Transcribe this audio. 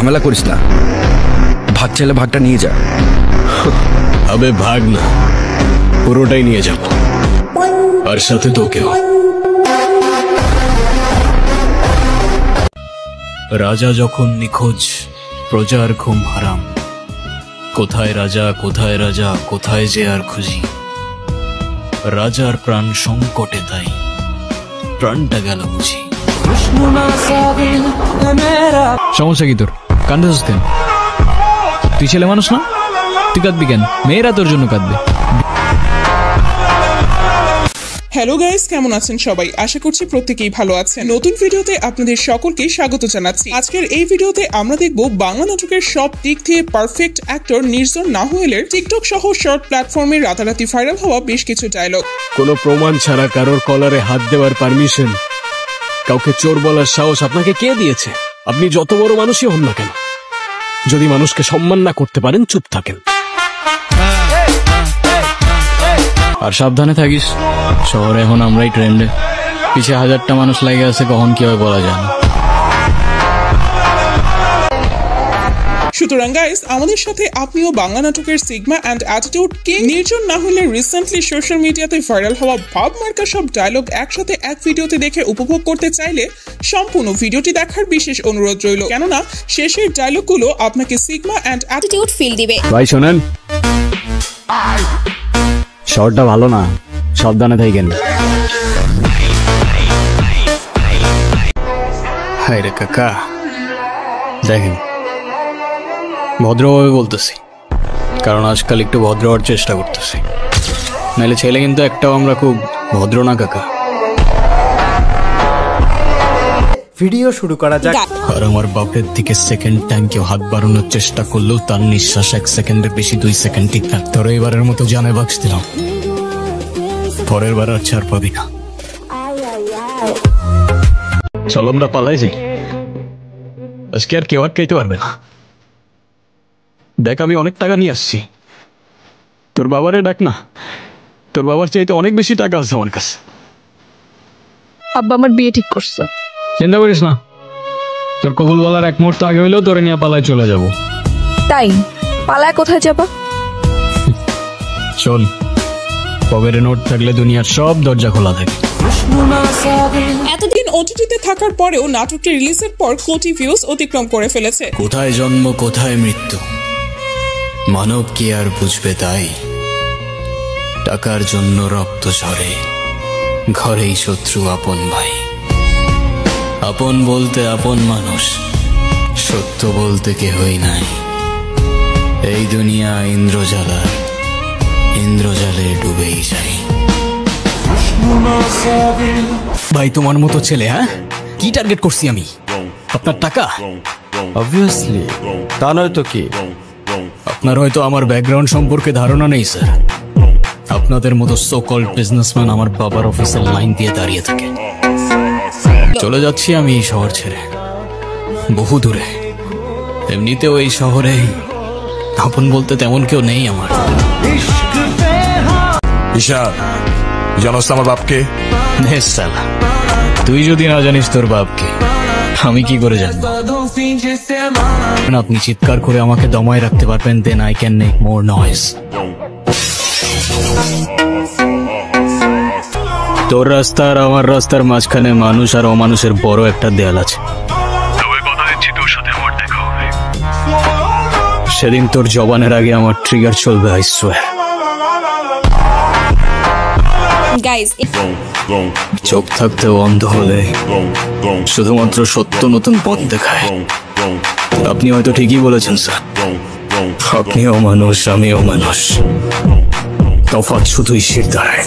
ঝামেলা করিস না, ভাগ চাইলে ভাগটা নিয়ে যা। আবে ভাগ না, পুরোটাই নিয়ে যাব, আর সাথে তোকেও। রাজা যখন নিখোঁজ, প্রজার ঘুম হারাম। কোথায় রাজা, কোথায় রাজা, কোথায় যে আর খুঁজি। রাজার প্রাণ সংকটে, তাই প্রাণটা গেল বুঝি। সমস্যা কি তোর? কান্দেছিস কেন? তুই ছেলে মানুষ না? তুই কাঁদবি কেন? মেয়েরা তোর জন্য কাঁদবে। হ্যালো গাইস, কেমন আছেন সবাই? আশা করছি প্রত্যেকেই ভালো আছেন। নতুন ভিডিওতে আপনাদের সকলকে স্বাগত জানাচ্ছি। আজকের এই ভিডিওতে আমরা দেখব বাংলা নাটকের সব দিক থেকে পারফেক্ট অ্যাক্টর নির্জন নাহুয়েলের টিকটক সহ শর্ট প্ল্যাটফর্মে রাতারাতি ভাইরাল হওয়া বেশ কিছু ডায়লগ। কোনো প্রমাণ ছাড়া কারোর কলারে হাত দেওয়ার পারমিশন, কাউকে চোর বলার সাহস আপনাকে কে দিয়েছে? আপনি যত বড় মানুষই হন না কেন, যদি মানুষকে সম্মান না করতে পারেন, চুপ থাকেন। আর সাবধানে থাকিস, শহরে এখন আমরাই ট্রেন্ডে, পিছে হাজারটা মানুষ লাগে আছে, কখন কি হয় বলা যায় না। সুতরাং গাইস, আমাদের সাথে আপনিও বাংলা নাটকের সিগমা অ্যান্ড অ্যাটিটিউড কিং নির্জন নাহুয়েলের রিসেন্টলি সোশ্যাল মিডিয়াতে ভাইরাল হওয়া ভাব মার্কা সব ডায়লগ একসাথে এক ভিডিওতে দেখে উপভোগ করতে চাইলে সম্পূর্ণ ভিডিওটি দেখার বিশেষ অনুরোধ রইল, কেননা শেষের ডায়লগগুলো আপনাকে সিগমা অ্যান্ড অ্যাটিটিউড ফিল দিবে। ভাই শোনেন, শহরটা ভালো না, সাবধানে থাকেন। হায় রে কাকা, দেখেন ভদ্রভাবে বলতেছি, কারণ আজকাল একটু ভদ্র হওয়ার চেষ্টা করতেছি, নাহলে ছেলে কিন্তু একটাও আমরা খুব ভদ্র না কাকা। ভিডিও শুরু করা যাক। আর আমার বাপের দিকে সেকেন্ড টাইম কেউ হাত বাড়ানোর চেষ্টা করলেও তার নিঃশ্বাস 1 সেকেন্ডের বেশি 2 সেকেন্ড ঠিক থাক। তোর এবারের মতো জানে বাক্স দিলাম, পরের বার আর ছাড় পাবি না। চল আমরা পালাই যাই, আজকে আর কেউ আটকাইতে পারবে না। দেখ আমি অনেক টাকা নিয়ে আসছি, তোর বাবারে ডাক না, তোর বাবার চাইতে অনেক বেশি টাকা আছে আমার কাছে। আব্বা আমার বিয়ে ঠিক করছে। চিন্তা করিস না, তোর কবুল বলার এক মুহূর্ত আগে হইলেও তোরে নিয়ে পালায় চলে যাব। তাই পালায় কোথায় যাবা? চল, পকেটে নোট থাকলে দুনিয়ার সব দরজা খোলা থাকে। এতদিন ওটিটিতে থাকার পরেও নাটকটি রিলিজের পর কোটি ভিউজ অতিক্রম করে ফেলেছে। কোথায় জন্ম কোথায় মৃত্যু, মানব কি আর বুঝবে তাই? টাকার জন্য রক্ত ঝরে, ঘরেই শত্রু আপন ভাই। আপন বলতে আপন মানুষ, সত্য বলতে কেহই নাই। এই দুনিয়া ইন্দ্রজালার, ইন্দ্রজালে ডুবেই যাই। ভাই তোমার মতো ছেলে, হ্যাঁ কি টার্গেট করছি আমি? আপনার টাকা? অবভিয়াসলি, তা নয় তো কি? আপনার হয়তো আমার ব্যাকগ্রাউন্ড সম্পর্কে ধারণা নেই স্যার। আপনাদের মতো সো কল্ড বিজনেসম্যান আমার বাবার অফিসের লাইন দিয়ে দাঁড়িয়ে থাকে। চলে যাচ্ছি আমি এই শহর ছেড়ে, বহু দূরে। এমনিতেও এই শহরে আপন বলতে তেমন কেউ নেই আমার। ঈশান, জানোস আমার বাপকে? তুই যদি না জানিস তোর বাপকে, আমি কি করে জানবো? আপনি চিৎকার করে আমাকে দমায় রাখতে পারবেন, then I can make more noise. তোর রাস্তা আর আমার রাস্তার মাঝখানে মানুষ আর অমানুষের বড় একটা দেয়াল আছে। সেদিন তোর জবানের আগে আমার ট্রিগার চলবে, আই সোয়্যার। চোখ থাকতেও অন্ধ হলে শুধুমাত্র সত্য নতুন পথ দেখায়। আপনি হয়তো ঠিকই বলেছেন স্যার, আপনিও মানুষ আমিও মানুষ, তফাৎ শুধুই শির দাঁড়ায়।